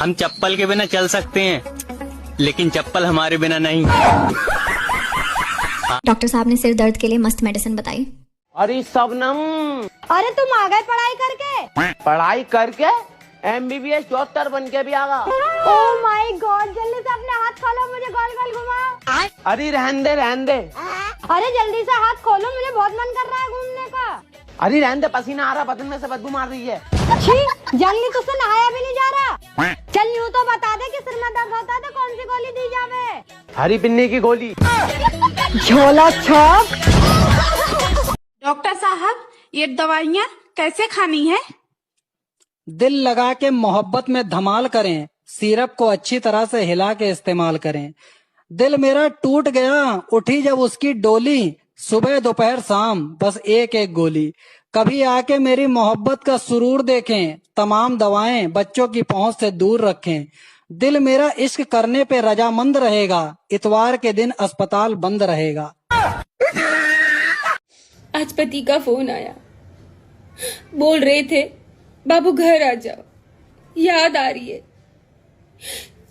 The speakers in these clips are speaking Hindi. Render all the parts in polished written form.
हम चप्पल के बिना चल सकते हैं, लेकिन चप्पल हमारे बिना नहीं। डॉक्टर साहब ने सिर दर्द के लिए मस्त मेडिसिन बताई। अरे सबनम, अरे तुम आ गए पढ़ाई करके? पढ़ाई करके MBBS डॉक्टर बन के भी आगा। ओह माय गॉड, जल्दी से अपने हाथ खोलो, मुझे गोल गोल घुमाओ। अरे रहने दे रहने दे। अरे जल्दी से हाथ खोलो, मुझे बहुत मन कर रहा है घूमने का। अरे रहने दे, पसीना आ रहा, बदन में से बदबू मार रही है। छी, जल्दी तुझसे नहाया भी नहीं जा रहा। चल यूँ तो बता दे कि सिर में दर्द होता है तो कौन सी गोली दी जावे? हरी पिन्नी की गोली। झोला छाप। डॉक्टर साहब, ये दवाइयाँ कैसे खानी है? दिल लगा के मोहब्बत में धमाल करें, सिरप को अच्छी तरह से हिला के इस्तेमाल करें। दिल मेरा टूट गया, उठी जब उसकी डोली, सुबह दोपहर शाम बस एक एक गोली। कभी आके मेरी मोहब्बत का सुरूर देखें, तमाम दवाएं बच्चों की पहुंच से दूर रखें। दिल मेरा इश्क करने पे रजामंद रहेगा, इतवार के दिन अस्पताल बंद रहेगा। आज पति का फोन आया, बोल रहे थे बाबू घर आ जाओ, याद आ रही है।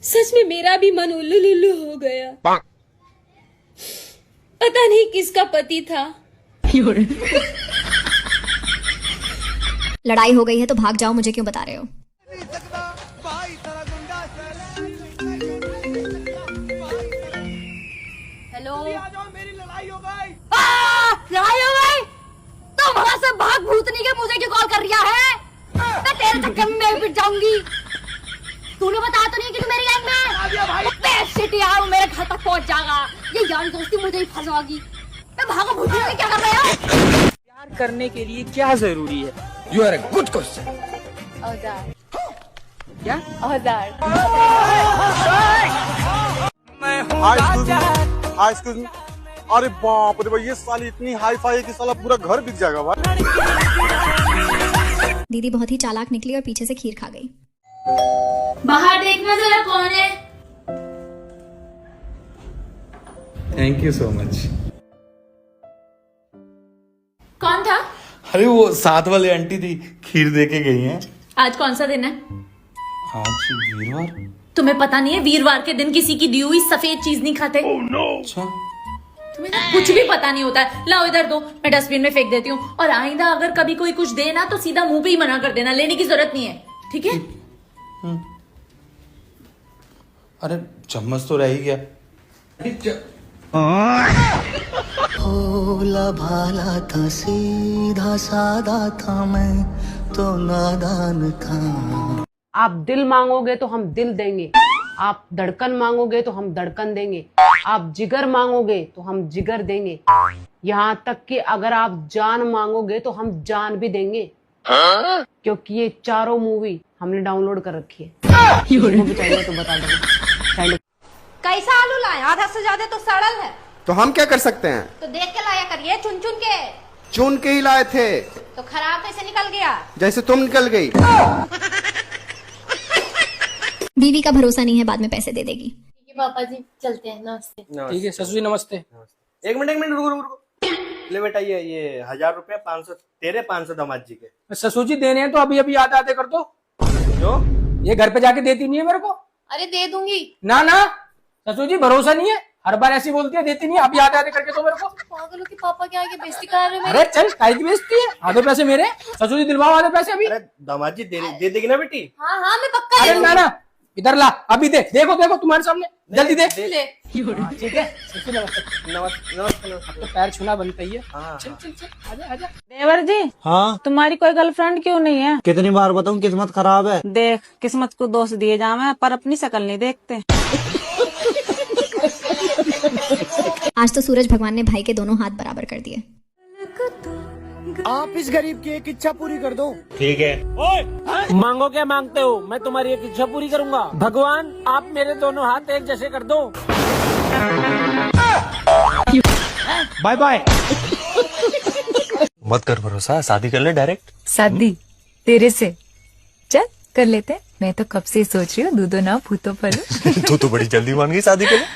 सच में मेरा भी मन उल्लू लुल्लू हो गया। पता नहीं किसका पति था। लड़ाई हो गई है तो भाग जाओ, मुझे क्यों बता रहे हो? हेलो, मेरी लड़ाई हो गई। लड़ाई हो गई? तुम वहां से भाग भूतनी के, मुझे क्यों कॉल कर रहा है? मैं तेरे चक्कर में मैं पिट जाऊंगी। तूने बताया तो नहीं कि तू मेरी गैंग में? यार मेरे घर तक पहुंच जाएगा, ये यार दोस्ती मुझे ही फंसवागी। मैं भागो भूतनी के, क्या कर रहे हो? प्यार करने के लिए क्या जरूरी है? You are a good question. औजार। क्या? औजार। Hi excuse me. अरे बाप रे भाई, ये साली इतनी हाई फाई है कि साला पूरा घर बिक जाएगा भाई। दीदी बहुत ही चालाक निकली और पीछे से खीर खा गई। बाहर देखना जरा कौन है। Thank you so much. कौन था? अरे वो साथ वाली आंटी थी, खीर दे के गई हैं। आज कौन सा दिन है? आज वीरवार। तुम्हें पता नहीं है वीरवार के दिन किसी की दी हुई सफेद चीज नहीं खाते? अच्छा, तुम्हें ना कुछ भी पता नहीं होता है। लाओ इधर दो, मैं डस्टबिन में फेंक देती हूँ। और आइंदा अगर कभी कोई कुछ दे ना तो सीधा मुंह पे ही मना कर देना, लेने की जरूरत नहीं है, ठीक है? अरे चम्मच तो रह ही गया। भोला भाला था, सीधा सादा था, मैं तो नादान था। आप दिल मांगोगे तो हम दिल देंगे, आप धड़कन मांगोगे तो हम धड़कन देंगे, आप जिगर मांगोगे तो हम जिगर देंगे, यहाँ तक कि अगर आप जान मांगोगे तो हम जान भी देंगे। क्योंकि ये चारों मूवी हमने डाउनलोड कर रखी है। भी चाहिए तो बता देना। कैसा आलू लाए? आधा से ज्यादा तो सड़ल है। तो हम क्या कर सकते हैं? तो देख के लाया करिए, चुन चुन के। चुन के ही लाए थे। तो खराब कैसे निकल गया? जैसे तुम निकल गई। बीवी का भरोसा नहीं है, बाद में पैसे दे देगी। पापा जी चलते हैं, नमस्ते। ठीक है ससुर जी, नमस्ते। एक मिनट रुको। ले बेटा, ये 1000 रुपया, 500 तेरे, 500 दामाद जी के। ससुर जी देने हैं तो अभी अभी आते आते कर दो। जो ये घर पे जाके देती नहीं है मेरे को। अरे दे दूंगी। ना ना ससुर जी, भरोसा नहीं है, हर बार ऐसी बोलती है, देती नहीं है, अभी आते आते करके तो मेरे को। पागलों के पापा क्या आगे बेइज्जती कर रहे हैं? अरे चल, काय की बेइज्जती है? आधे पैसे मेरे, ससुर जी दिलवाओ आधे पैसे अभी। अरे दामाद जी दे देगी ना बेटी? हाँ हाँ मैं पक्का। अरे ना ना, इधर ला, अभी दे, देखो तुम्हारे सामने, जल्दी दे। ठीक है, नमस्ते। तो पैर छूना बनता ही है। चल आजा। देवर जी, हाँ, तुम्हारी कोई गर्लफ्रेंड क्यों नहीं है? कितनी बार बताऊं, किस्मत खराब है। देख, किस्मत को दोष दिए जावे पर अपनी शक्ल नहीं देखते। आज तो सूरज भगवान ने भाई के दोनों हाथ बराबर कर दिए। आप इस गरीब की एक इच्छा पूरी कर दो। ठीक है। मांगो क्या मांगते हो? मैं तुम्हारी एक इच्छा पूरी करूंगा। भगवान, आप मेरे दोनों हाथ एक जैसे कर दो। Bye bye. मत कर भरोसा, शादी कर ले डायरेक्ट। शादी तेरे से? चल कर लेते। मैं तो कब से सोच रही हूँ, दूधो ना भूतो पलो। तू तो बड़ी जल्दी मान गई शादी के लिए।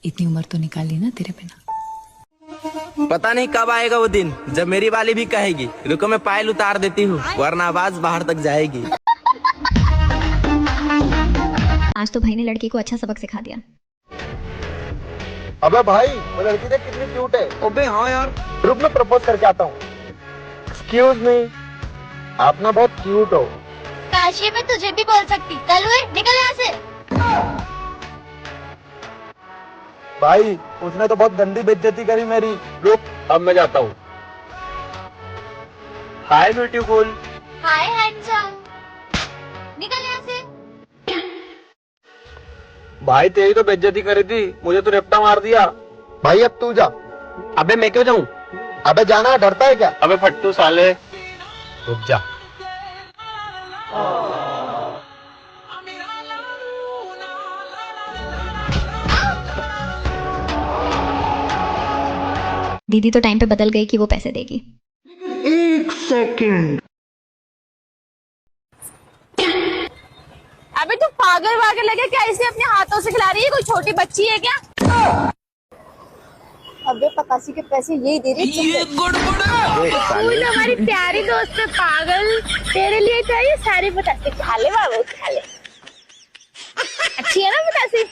इतनी उम्र तो निकाली ना तेरे बिना। पता नहीं कब आएगा वो दिन जब मेरी वाली भी कहेगी रुको मैं पायल उतार देती हूँ, वरना आवाज बाहर तक जाएगी। आज तो भाई ने लड़की को अच्छा सबक सिखा दिया। अबे भाई वो लड़की देख कितनी क्यूट है। अबे हाँ यार, रुक मैं प्रपोज करके आता हूँ। एक्सक्यूज मी, आप ना बहुत क्यूट हो। काशी में तुझे भी बोल सकती। कल हुए निकल यहाँ से। भाई उसने तो बहुत गंदी बेइज्जती करी मेरी। रुक अब मैं जाता हूँ। Hi beautiful. Hi handsome. निकल यहाँ से। भाई तेरी तो बेइज्जती करी थी, मुझे तो रेपटा मार दिया। भाई अब तू जा। अबे मैं क्यों जाऊं? अबे जाना, डरता है क्या? अबे फट्टू साले, रुक जा। दीदी तो टाइम पे बदल गई कि वो पैसे देगी। 1 सेकंड। अबे तू पागल वागल लगे क्या? इसे अपने हाथों से खिला रही है? कोई छोटी बच्ची है क्या? अबे पकासी के पैसे यही दे रही है। तू तो हमारी प्यारी दोस्त है पागल, तेरे लिए चाहिए सारी बतासे। खा ले बाबू खा ले, अच्छी है ना बतासे,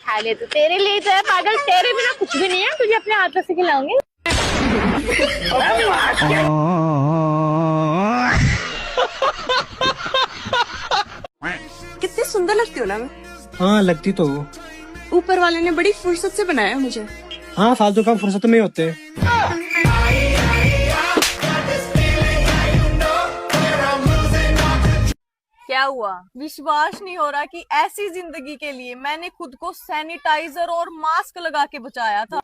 खा ले। तो तेरे लिए तो है पागल, तेरे बिना कुछ भी नहीं है, तुझे अपने हाथों से खिलाऊंगी। कितनी सुंदर लगती हो ना मैं। हाँ लगती तो। ऊपर वाले ने बड़ी फुर्सत से बनाया मुझे। हाँ फालतू काम फुर्सत में होते। क्या हुआ? विश्वास नहीं हो रहा कि ऐसी जिंदगी के लिए मैंने खुद को सैनिटाइजर और मास्क लगा के बचाया था।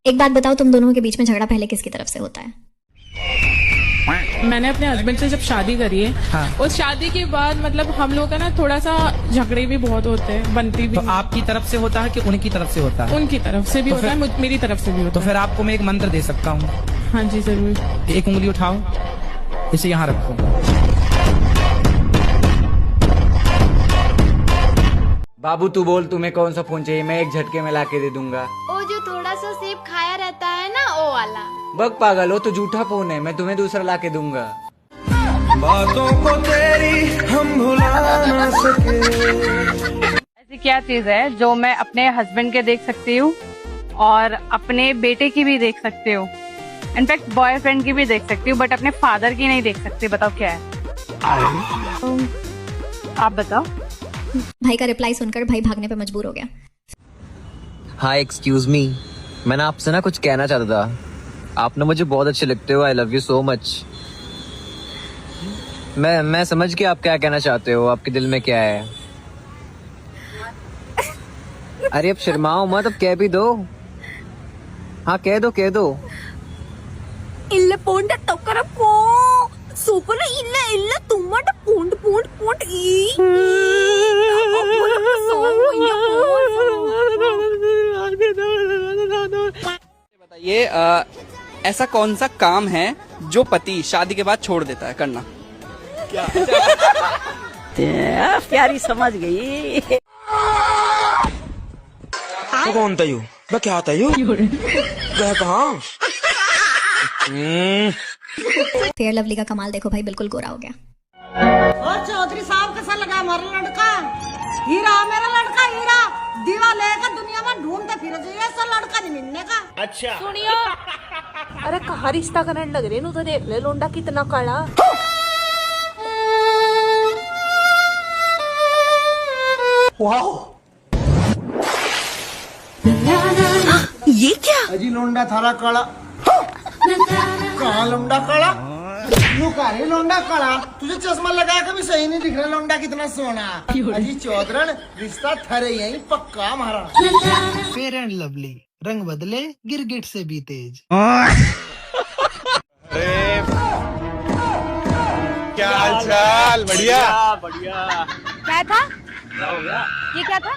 एक बात बताओ, तुम दोनों के बीच में झगड़ा पहले किसकी तरफ से होता है? मैंने अपने हस्बैंड से जब शादी करी है, हाँ। उस शादी के बाद मतलब हम लोग का ना थोड़ा सा झगड़े भी बहुत होते हैं, बनती भी। तो आपकी तरफ से होता है कि उनकी तरफ से होता है? उनकी तरफ से भी तो होता है, मेरी तरफ से भी होता है। तो फिर आपको मैं एक मंत्र दे सकता हूँ। हाँ जी जरूर। एक उंगली उठाओ, इसे यहाँ रखो। बाबू तू बोल तुम्हें कौन सा फोन चाहिए, मैं एक झटके में लाके दे दूंगा। वो जो थोड़ा सा सेब खाया रहता है ना, वो वाला। बग पागल हो तो झूठा फोन है, मैं तुम्हें दूसरा लाके दूंगा। बातों को तेरी हम भुला ना सके। ऐसी क्या चीज है जो मैं अपने हस्बैंड के देख सकती हूँ और अपने बेटे की भी देख सकती हूँ, इनफैक्ट बॉयफ्रेंड की भी देख सकती हूँ, बट अपने फादर की नहीं देख सकती? बताओ क्या है? आप बताओ। भाई का रिप्लाई सुनकर भाई भागने पे मजबूर हो गया। हाय एक्सक्यूज मी, मैंने आपसे ना कुछ कहना चाहता था। आप ना मुझे बहुत अच्छे लगते हो, I love you so much. मैं समझ गया आप क्या कहना चाहते हो, आपके दिल में क्या है। अरे अब शर्माओ मत, अब कह भी दो। हाँ कह दो कह दो। इल्ले पोंड टोकर पो सुपर इल्ले इल्ले तुमट पोंड पोंड पोंड ई। बताइए ऐसा कौन सा काम है जो पति शादी के बाद छोड़ देता है करना? क्या? प्यारी समझ गई। तो कौन था यू? मैं क्या था यू? मैं कहाँ? फेयर लवली का कमाल देखो भाई, बिल्कुल गोरा हो गया। और चौधरी साहब कैसा लगा हमारा लड़का? हीरा मेरा लड़का हीरा, दीवा लेकर दुनिया में ढूंढते फिर ऐसा लड़का नहीं मिलने का। अच्छा सुनियो, अरे कहा रिश्ता करने लग रहे नु तो देख ले लोंडा कितना काला। वाओ ये क्या? अजी लोंडा थारा काला। कहाँ लोंडा काला? लुकारी लोंडा काला। तुझे चश्मा लगा के भी सही नहीं दिख रहा लोंडा कितना सोना। अजी चौधरन रिश्ता थरे यही पक्का हमारा। फेयर एंड लवली, रंग बदले गिरगिट से भी तेज। क्या हाल चाल? बढ़िया बढ़िया। क्या था? ये क्या था?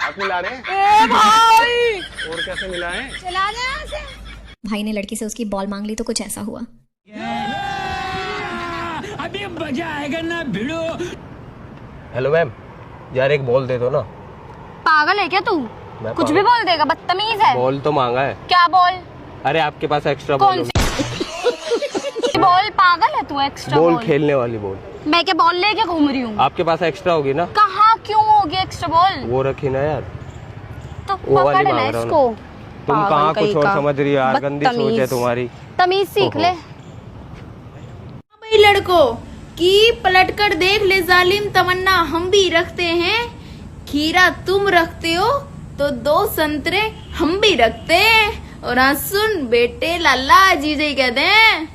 आप मिला रहे हैं? ए भाई! और कैसे मिला है? चला जा यहाँ से। भाई ने लड़की से उसकी बॉल मांग ली तो कुछ ऐसा हुआ। अभी मजा आएगा ना भिड़ो। हेलो मैम, यार एक बॉल दे दो ना। पागल है क्या तू? कुछ भी बोल देगा, बदतमीज है। बॉल तो मांगा है। क्या बॉल? अरे आपके पास एक्स्ट्रा कौन बॉल? बॉल पागल है तू? एक्स्ट्रा बॉल खेलने वाली बॉल। मैं क्या बॉल लेके घूम रही हूँ? आपके पास एक्स्ट्रा होगी ना? कहाँ क्यों हो गया एक्स्ट्रा बॉल? वो रखी ना यार, तो वो वाली पकड़ मांग ले रहा हूँ इसको। तुम पागल कहाँ कुछ कहीं और का। समझ रही हो यार, गंदी सोच है बदतमीज। तुम्हारी। तमीज सीख ले। भाई लड़कों की पलट कर देख ले जालिम तमन्ना हम भी रखते हैं, खीरा तुम रखते हो तो 2 संतरे हम भी रखते हैं। और हाँ सुन बेटे लाला जीजे कहते हैं।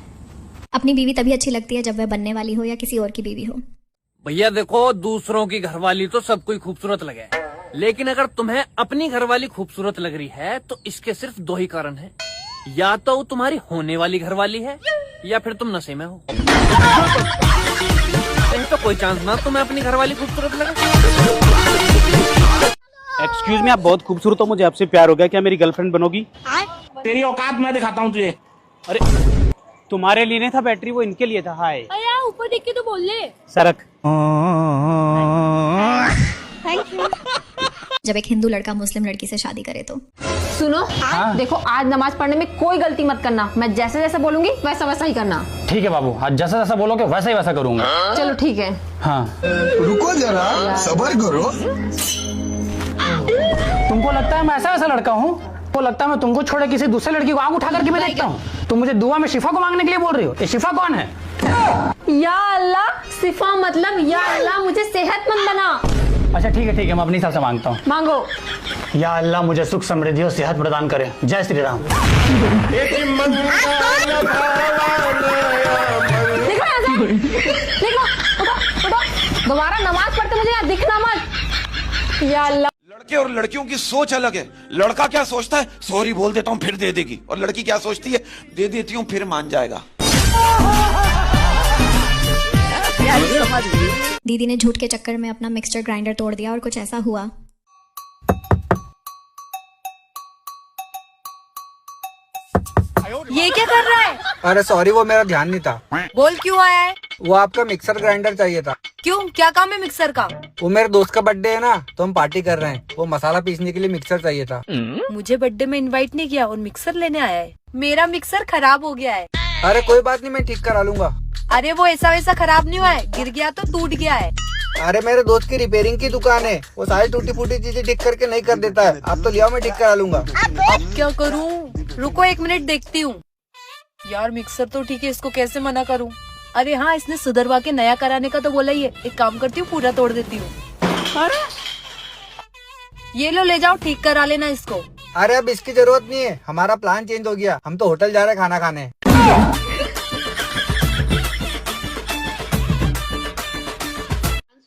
अपनी बीवी तभी अच्छी लगती है जब वह बनने वाली हो या किसी और की बीवी हो। भैया देखो, दूसरों की घरवाली तो सब कोई खूबसूरत लगे, लेकिन अगर तुम्हें अपनी घरवाली खूबसूरत लग रही है तो इसके सिर्फ 2 ही कारण हैं। या तो वो तुम्हारी होने वाली घरवाली है या फिर तुम नशे में हो। नहीं तो कोई चांस ना तुम्हें अपनी घरवाली खूबसूरत लगे। एक्सक्यूज मी, आप बहुत खूबसूरत हो, मुझे आपसे प्यार हो गया, क्या मेरी गर्लफ्रेंड बनोगी? तेरी औकात मैं दिखाता हूँ तुझे। अरे तुम्हारे लिए नहीं था बैटरी, वो इनके लिए था। हाय ऊपर देख के तो बोल ले। सरक। Thank you. जब एक हिंदू लड़का मुस्लिम लड़की से शादी करे तो सुनो, देखो आज नमाज पढ़ने में कोई गलती मत करना। मैं जैसे जैसे बोलूंगी वैसा वैसा ही करना। ठीक है बाबू, आज जैसा जैसा बोलोगे वैसा ही वैसा करूंगा। चलो ठीक है। हाँ रुको जरा, सब्र करो। तुमको लगता है मैं ऐसा वैसा लड़का हूँ? तो लगता है मैं तुमको छोड़े किसी दूसरे लड़की को आंख उठा करके मैं देखता हूँ? तुम मुझे दुआ में शिफा को मांगने के लिए बोल रही हो? ये शिफा कौन है? या अल्लाह, सिफा मतलब या अल्लाह मुझे सेहतमंद बना। अच्छा ठीक है मैं अपने हिसाब से मांगता हूँ। मांगो। या अल्लाह मुझे सुख समृद्धि और सेहत प्रदान करे। जय श्री राम। दोबारा नमाज पढ़ते मुझे यहाँ दिखना मत। या अल्लाह। लड़के और लड़कियों की सोच अलग है। लड़का क्या सोचता है, सॉरी बोल देता हूँ फिर दे देगी, और लड़की क्या सोचती है, दे देती हूँ फिर मान जाएगा। दीदी ने झूठ के चक्कर में अपना मिक्सचर ग्राइंडर तोड़ दिया और कुछ ऐसा हुआ। ये क्या कर रहा है? अरे सॉरी, वो मेरा ध्यान नहीं था। बोल क्यों आया है? वो आपका मिक्सर ग्राइंडर चाहिए था। क्यों, क्या काम है मिक्सर का? वो मेरे दोस्त का बर्थडे है ना, तो हम पार्टी कर रहे हैं। वो मसाला पीसने के लिए मिक्सर चाहिए था। मुझे बर्थडे में इनवाइट नहीं किया और मिक्सर लेने आया है। मेरा मिक्सर खराब हो गया है। अरे कोई बात नहीं, मैं ठीक करा लूंगा। अरे वो ऐसा वैसा खराब नहीं हुआ है, गिर गया तो टूट गया है। अरे मेरे दोस्त की रिपेयरिंग की दुकान है, वो सारी टूटी फूटी चीजें ठीक करके नहीं कर देता है। आप तो लिया, मैं ठीक करा लूंगा। अब क्या करूं? रुको 1 मिनट देखती हूँ। यार मिक्सर तो ठीक है, इसको कैसे मना करूं? अरे हाँ, इसने सुधरवा के नया कराने का तो बोला ही है। एक काम करती हूँ, पूरा तोड़ देती हूँ। ये लो, ले जाओ, ठीक करा लेना इसको। अरे अब इसकी जरूरत नहीं है, हमारा प्लान चेंज हो गया। हम तो होटल जा रहे हैं खाना खाने।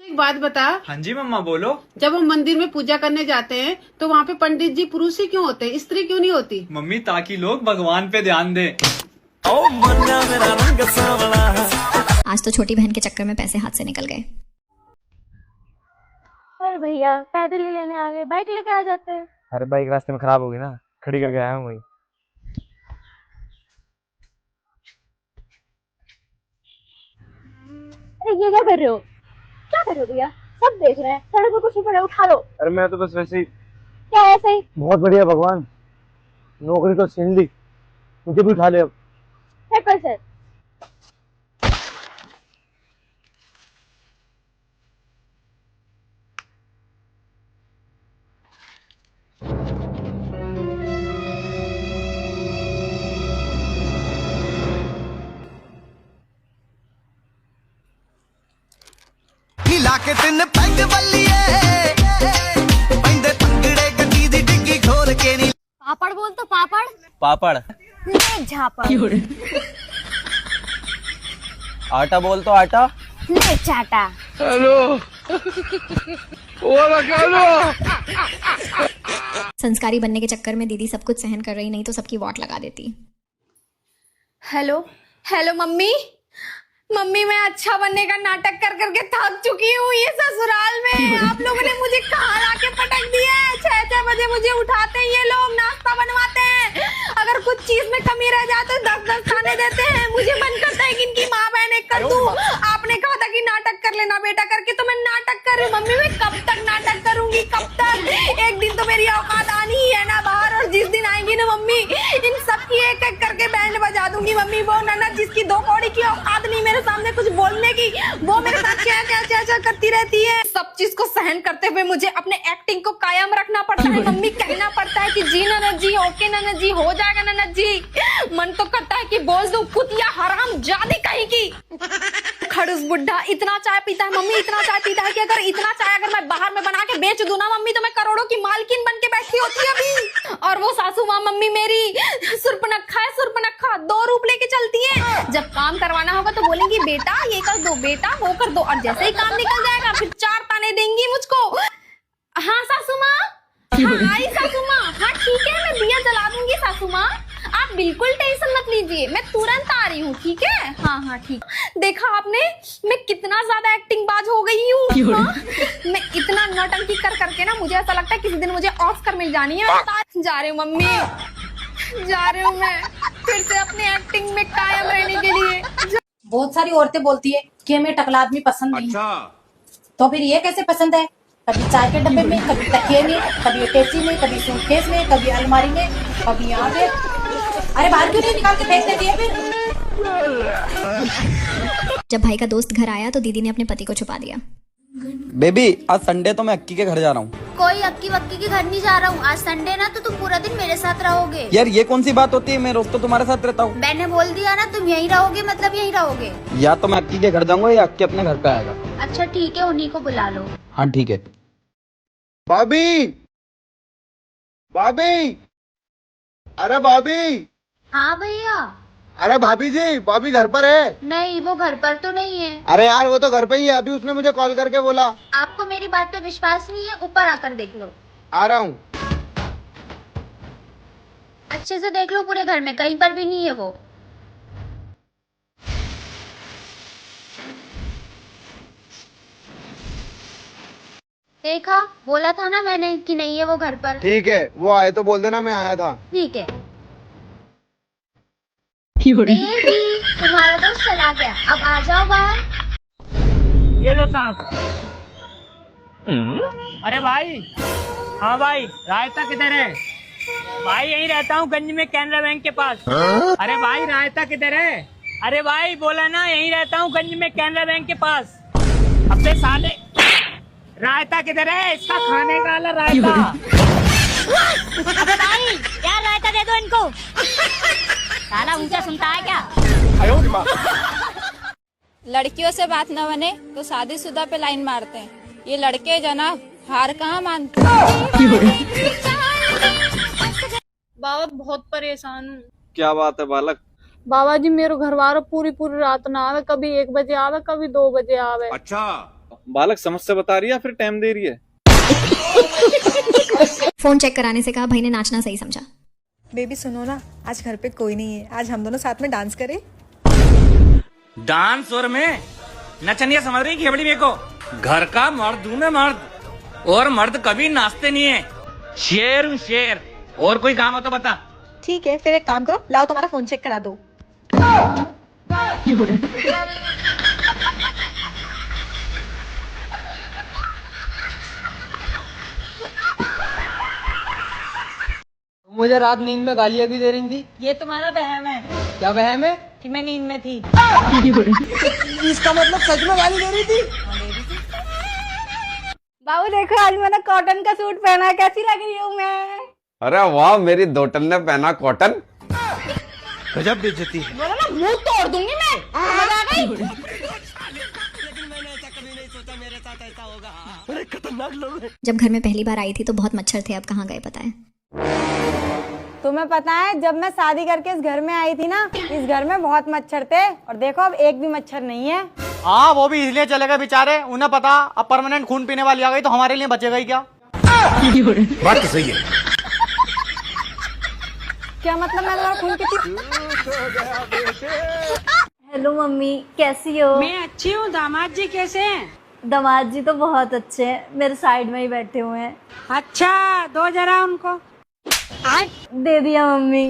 एक बात बता। हाँ जी मम्मा बोलो। जब हम मंदिर में पूजा करने जाते हैं तो वहाँ पे पंडित जी पुरुष ही क्यों होते हैं, स्त्री क्यों नहीं होती? मम्मी ताकि लोग भगवान पे ध्यान दें। आज तो छोटी बहन के चक्कर में पैसे हाथ से निकल गए। अरे भैया पैदल ही लेने आ गए, बाइक लेके आ जाते हैं। अरे बाइक रास्ते में खराब हो गई ना, खड़ी करके आया हूँ वही। अरे ये क्या कर रहे हो? क्या कर रहे हो भैया? सब देख रहे हैं, सड़क पर कुछ नहीं पड़ा, उठा लो। अरे मैं तो बस वैसे ही। क्या ऐसे ही? बहुत बढ़िया भगवान, नौकरी तो छीन ली, मुझे भी उठा ले अब। है कैसे? के तिन पैग बल्लिए पैंदे पंगड़े गड्डी दी डिग्गी खोल के नी। पापड़ बोल तो पापड़। पापड़। ले झापड़। आटा बोल तो आटा। ले चाटा। हेलो संस्कारी बनने के चक्कर में दीदी सब कुछ सहन कर रही, नहीं तो सबकी वॉट लगा देती। हेलो हेलो मम्मी, मम्मी मैं अच्छा बनने का नाटक कर करके थक चुकी हूँ। ये ससुराल में आप लोगों ने मुझे कहाँ लाके पटक दिया है। 6 बजे मुझे उठाते हैं ये लोग, नाश्ता बनवाते हैं, अगर कुछ चीज में कमी रह जाए तो 10 खाने देते हैं। मुझे मन करता है कि इनकी माँ बहन एक कर दूं। आपने कहा था कि नाटक कर लेना बेटा करके, तो मैं नाटक कर रही हूँ। मम्मी मैं कब तक नाटक करूंगी, कब तक? एक दिन तो मेरी औकात आनी ही है ना बाहर, और जिस दिन आएंगी ना मम्मी, इन सबकी एक एक करके बैंड बजा दूंगी। मम्मी वो ननद जिसकी 2 कौड़ी की औकात नहीं मेरे सामने कुछ बोलने की, वो मेरे साथ क्या क्या करती रहती है। सब चीज को सहन करते हुए मुझे अपने एक्टिंग को कायम रखना पड़ता है। मम्मी कहना पड़ता है कि जी ना जी, ओके ना जी, हो जाएगा ना जी। मन तो करता है कि बोल दूं कुतिया हराम जादी कहीं की। खड़ूस बुढ़ा इतना चाय पीता है मम्मी, इतना चाय पीता है कि अगर इतना चाय अगर मैं बाहर में बना के बेच दूं ना मम्मी, तो मैं करोड़ों की मालकिन बन के बैठी होती है अभी। और वो सासू माँ मम्मी मेरी सुरपनखा है, सुरपनखा 2 रूप लेके चलती है। जब काम करवाना होगा तो बोलेंगी बेटा ये कर दो, बेटा वो कर दो, और जैसे ही काम निकल जाएगा फिर 4 ताने देंगी मुझको। हाँ सासू माँ, हाँ आई सासू माँ, हाँ ठीक है मैं दिया जला दूंगी सासू माँ, आप बिल्कुल टेंशन मत लीजिए, मैं तुरंत आ रही हूँ, ठीक है। हाँ हाँ ठीक। देखा आपने मैं कितना ज्यादा एक्टिंग बाज हो गई हूँ। हाँ? मैं इतना नौटंकी कर करके ना मुझे ऐसा लगता है किसी दिन मुझे ऑस्कर मिल जानी है। जा रही हूँ मम्मी, जा रही हूँ मैं फिर से अपनी एक्टिंग में कायम रहने के लिए। बहुत सारी औरतें बोलती है कि हमें टकला आदमी पसंद नहीं। तो फिर ये कैसे पसंद है? कभी चाय के डब्बे में, कभी तकिए में, कभी अटैची में, कभी सूटकेस में, कभी अलमारी में, कभी यहाँ पे। अरे बाहर क्यों नहीं निकाल के फेंक देती है फिर? जब भाई का दोस्त घर आया तो दीदी ने अपने पति को छुपा दिया। बेबी आज संडे तो मैं अक्की के घर जा रहा हूँ। कोई अक्की वक्की के घर नहीं जा रहा हूँ, आज संडे ना तो तुम पूरा दिन मेरे साथ रहोगे। यार ये कौन सी बात होती है, मैं रोज तो तुम्हारे साथ रहता हूँ। मैंने बोल दिया ना तुम यहीं रहोगे, मतलब यहीं रहोगे। या तो मैं अक्की के घर जाऊंगा या अक्की अपने घर पे आएगा। अच्छा ठीक है, उन्हीं को बुला लो। हाँ ठीक है। भाभी, भाभी, अरे भाभी। हाँ भैया। अरे भाभी जी, भाभी घर पर है? नहीं वो घर पर तो नहीं है। अरे यार वो तो घर पे ही है, अभी उसने मुझे कॉल करके बोला। आपको मेरी बात पे विश्वास नहीं है? ऊपर आकर देख लो। आ रहा हूँ। अच्छे से देख लो पूरे घर में, कहीं पर भी नहीं है वो। देखा, बोला था ना मैंने कि नहीं है वो घर पर। ठीक है, वो आए तो बोल देना मैं आया था। ठीक है। तुम्हारा दोस्त चला गया, अब आ जाओ बाहर। ये लो सांप। अरे भाई, हाँ भाई, रायता किधर है? भाई यहीं रहता हूँ गंज में, कैनरा बैंक के पास। अरे भाई रायता किधर है? अरे भाई बोला ना यहीं रहता हूँ गंज में, कैनरा बैंक के पास। अपने साले रायता किधर है? इसका खाने का वाला रायता। अबे भाई यार रायता दे दो इनको। साला ऊंचा सुनता है क्या? लड़कियों से बात न बने तो शादीशुदा पे लाइन मारते हैं, ये लड़के जनाब हार कहाँ मानते। बाबा बहुत परेशान हूँ। क्या बात है बालक? बाबा जी मेरे घर वालों पूरी रात ना आवे, कभी 1 बजे आवे, कभी 2 बजे आवे। अच्छा बालक समस्या बता रही है फिर टाइम दे रही है? फोन चेक कराने से कहा भाई ने नाचना सही समझा। बेबी सुनो ना, आज घर पे कोई नहीं है, आज हम दोनों साथ में डांस करें। डांस और मैं नचनिया समझ रही खेबड़ी मेरे को? घर का मर्द हूँ मैं, मर्द, और मर्द कभी नाचते नहीं है। शेर हूँ शेर। और कोई काम हो तो बता। ठीक है फिर एक काम करो, लाओ तुम्हारा फोन चेक करा दो। मुझे रात नींद में गालियाँ भी दे रही थी। ये तुम्हारा वहम है। क्या वहम है? कि मैं नींद में थी। इसका मतलब सच में गाली दे रही थी? बाबू देखो आज मैंने कॉटन का सूट पहना, कैसी लग रही हूँ मैं? अरे वाह, मेरी दोटन ने पहना कॉटन। गजब बेइज्जती है। बोला ना मुंह तोड़ दूंगी मैं। मजा आ गई? जब घर में पहली बार आई थी तो बहुत मच्छर थे, अब कहाँ गए पता है? तुम्हें पता है जब मैं शादी करके इस घर में आई थी ना, इस घर में बहुत मच्छर थे, और देखो अब एक भी मच्छर नहीं है। हाँ वो भी इसलिए चले गए बेचारे, उन्हें पता अब परमानेंट खून पीने वाली आ गई तो हमारे लिए बचेगा ही क्या। बात तो सही है। क्या मतलब मैं तुम्हारा खून पीती? हेलो मम्मी, कैसी हो? मैं अच्छी हूँ। दामाद जी कैसे हैं? दामाद जी तो बहुत अच्छे हैं, मेरे साइड में ही बैठे हुए हैं। अच्छा दो जरा उनको। दे दिया मम्मी।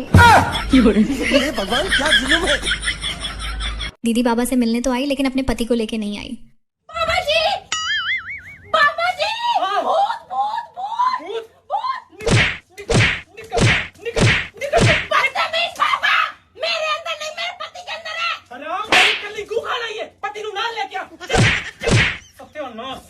भगवान क्या जुल्म है। दीदी बाबा से मिलने तो आई लेकिन अपने पति को लेके नहीं आई। बाबा जी, बाबा जी, भूत भूत भूत भूत। बदतमीज बाबा, मेरे अंदर नहीं मेरे पति के अंदर है। अरे मेरी कल्ली गू खा रही है, पति नु ना ले क्या? सत्यानाश।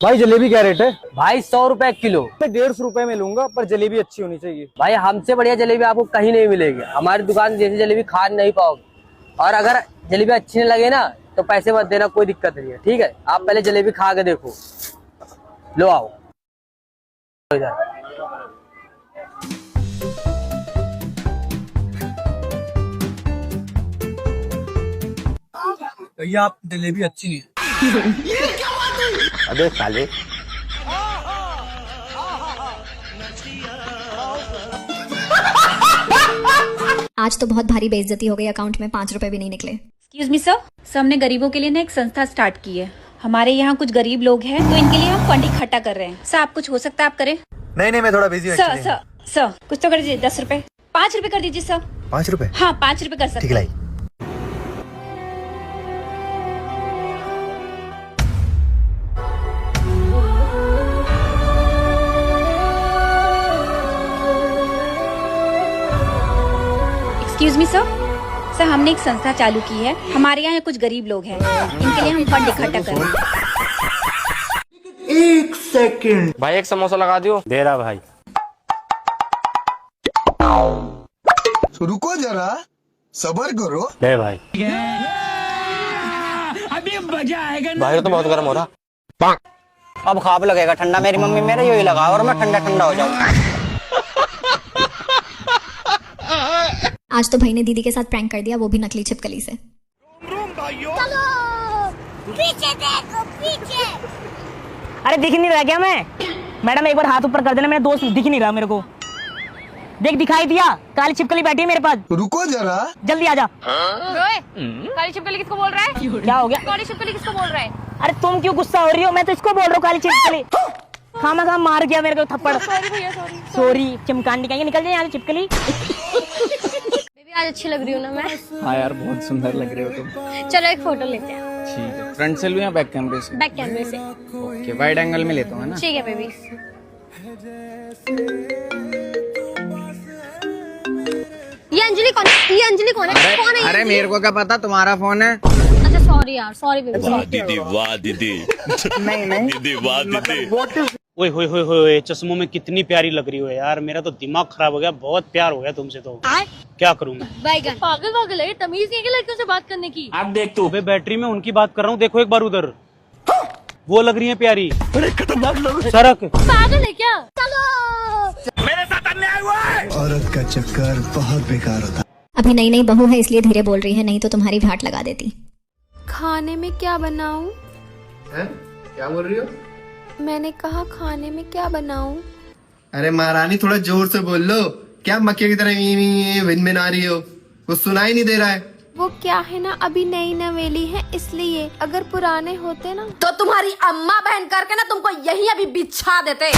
भाई जलेबी क्या रेट है? भाई 100 रुपए किलो। मैं 150 रुपए में लूंगा, पर जलेबी अच्छी होनी चाहिए। भाई हमसे बढ़िया जलेबी आपको कहीं नहीं मिलेगी। हमारी दुकान जैसी जलेबी खा नहीं पाओगे, और अगर जलेबी अच्छी नहीं लगे ना तो पैसे मत देना, कोई दिक्कत नहीं है, ठीक है। आप पहले जलेबी खा के देखो। लो आओ इधर। भैया आप जलेबी अच्छी नहीं है। अबे साले। आज तो बहुत भारी बेइज्जती हो गई, अकाउंट में 5 रुपए भी नहीं निकले। एक्सक्यूज मी सर, हमने गरीबों के लिए ना एक संस्था स्टार्ट की है। हमारे यहाँ कुछ गरीब लोग हैं, तो इनके लिए हम फंड इकट्ठा कर रहे हैं। सर आप कुछ हो सकता है आप करें? नहीं मैं थोड़ा बिजी हूँ। सर कुछ तो कर दीजिए। 10 रुपए, 5 रुपए कर दीजिए सर। 5 रुपए? हाँ 5 रुपए कर सकते ठीक है। एक्सक्यूज मी सर, हमने एक संस्था चालू की है। हमारे यहाँ कुछ गरीब लोग हैं, इनके लिए हम फंड इकट्ठा कर रहे हैं। 1 सेकंड भाई एक समोसा लगा दियो। दे रहा भाई। रुको जरा, सबर करो। ले भाई। अभी मजा आएगा ना। भाई तो बहुत गर्म हो रहा। अब खाप लगेगा ठंडा। मेरी मम्मी मेरे यही लगा और मैं ठंडा ठंडा हो जाऊँ। आज तो भाई ने दीदी के साथ प्रैंक कर दिया, वो भी नकली छिपकली से। चलो पीछे देखो पीछे। अरे दिख नहीं रहा क्या मैं? मैडम एक बार हाथ ऊपर कर देना, मेरा दोस्त दिख नहीं रहा मेरे को। देख दिखाई दिया, काली छिपकली बैठी है मेरे पास। रुको जरा, जल्दी आजा। काली छिपकली किसको बोल रहा है? क्या हो गया? काली छिपकली किसको बोल रहा है? अरे तुम क्यों गुस्सा हो रही हो? मैं तो इसको बोल रहा हूँ काली छिपकली। खामा खाम मार गया मेरे को थप्पड़। सॉरी चिमकांडी कहीं निकल जाए यहाँ से छिपकली। बेबी आज अच्छी लग रही हूँ ना मैं? हाँ यार बहुत सुंदर लग रहे हो तुम। चलो एक फोटो लेते हैं। ठीक है, फ्रंट से लूं या बैक कैमरे से? बैक कैमरे से। ओके, वाइड एंगल में लेता हूँ ना। ठीक है बेबी। ये अंजलि कौन है? ये अंजलि कौन है? कौन है? अरे मेरे को क्या पता, तुम्हारा फोन है। अच्छा सॉरी यार, सॉरी बेबी। वाह दीदी वाह दीदी। नहीं दीदी वाह दीदी। ओए होए होए होए, चश्मों में कितनी प्यारी लग रही हो यार। मेरा तो दिमाग खराब हो गया, बहुत प्यार हो गया तुमसे तो। क्या करूं मैं? बैगन पागल है, तमीज नहीं है लड़कियों से बात करने की। आप देख तू। अबे बैटरी में उनकी बात कर रहा हूँ, देखो एक बार उधर, वो लग रही है प्यारी। अरे खतरनाक लोग। सड़क पागल है क्या? चलो मेरे साथ अन्याय हुआ है। औरत का चक्कर बहुत बेकार होता। अभी नई नई बहू है इसलिए धीरे बोल रही है, नहीं तो तुम्हारी भाट लगा देती। खाने में क्या बनाऊं? क्या बोल रही हो? मैंने कहा खाने में क्या बनाऊं? अरे महारानी थोड़ा जोर से बोल लो। क्या मक्के की तरह भिन आ रही हो? कुछ सुनाई नहीं दे रहा है। वो क्या है ना, अभी नई नवेली है इसलिए। अगर पुराने होते ना तो तुम्हारी अम्मा बहन करके ना तुमको यही अभी बिछा देते।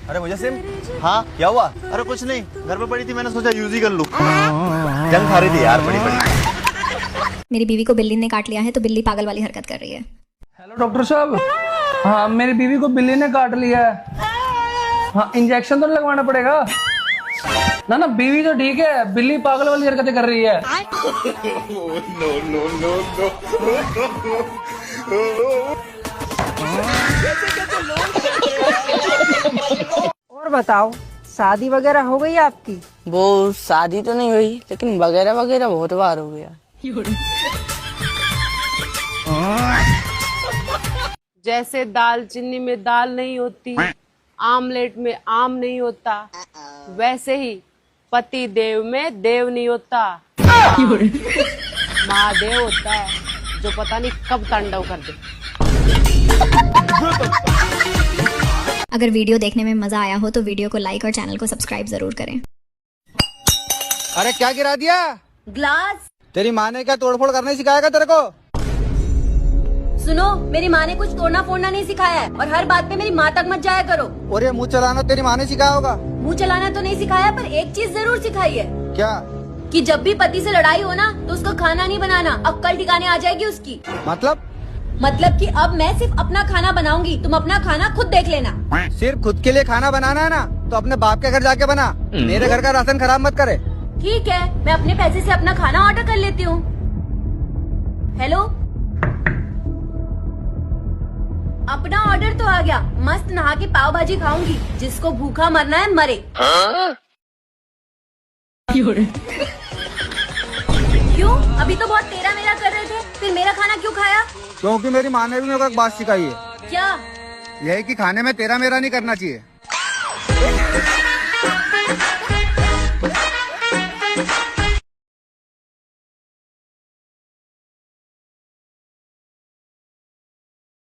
अरे मुझे सिम। हाँ क्या हुआ? अरे कुछ नहीं, घर पे पड़ी थी, मैंने सोचा यूज ही कर लूं। जंग खा रही थी यार बड़ी बड़ी। मेरी बीवी को बिल्ली ने काट लिया है, तो बिल्ली पागल वाली हरकत कर रही है। हेलो डॉक्टर साहब। हाँ मेरी बीवी को बिल्ली ने काट लिया है। हाँ इंजेक्शन तो नहीं लगवाना पड़ेगा ना? ना बीवी तो ठीक है, बिल्ली पागल वाली हरकतें कर रही है। नो नो नो और बताओ, शादी वगैरह हो गई आपकी? वो शादी तो नहीं हुई, लेकिन वगैरह वगैरह बहुत बार हो गया। जैसे दालचीनी में दाल नहीं होती, आमलेट में आम नहीं होता, वैसे ही पति देव में देव नहीं होता, महादेव होता है जो पता नहीं कब तांडव कर दे। अगर वीडियो देखने में मजा आया हो तो वीडियो को लाइक और चैनल को सब्सक्राइब जरूर करें। अरे क्या गिरा दिया? ग्लास। तेरी माँ ने क्या तोड़फोड़ करने सिखाएगा तेरे को? सुनो, मेरी माँ ने कुछ तोड़ना फोड़ना नहीं सिखाया है, और हर बात पे मेरी माँ तक मत जाया करो। और ये मुँह चलाना तेरी माँ ने सिखाया होगा? मुँह चलाना तो नहीं सिखाया, पर एक चीज जरूर सिखाई है। क्या? कि जब भी पति से लड़ाई हो ना तो उसको खाना नहीं बनाना, अक्कल ठिकाने आ जाएगी उसकी। मतलब कि अब मैं सिर्फ अपना खाना बनाऊंगी, तुम अपना खाना खुद देख लेना। सिर्फ खुद के लिए खाना बनाना है ना, तो अपने बाप के घर जाके बना। मेरे घर का राशन खराब मत करे। ठीक है, मैं अपने पैसे से अपना खाना ऑर्डर कर लेती हूँ। हेलो, अपना ऑर्डर तो आ गया। मस्त नहा के पाव भाजी खाऊंगी। जिसको भूखा मरना है मरे। क्यों? अभी तो बहुत तेरा मेरा कर रहे थे, फिर मेरा खाना क्यों खाया? क्योंकि मेरी माँ ने भी मेरे को एक बात सिखाई है। क्या? यही कि खाने में तेरा मेरा नहीं करना चाहिए।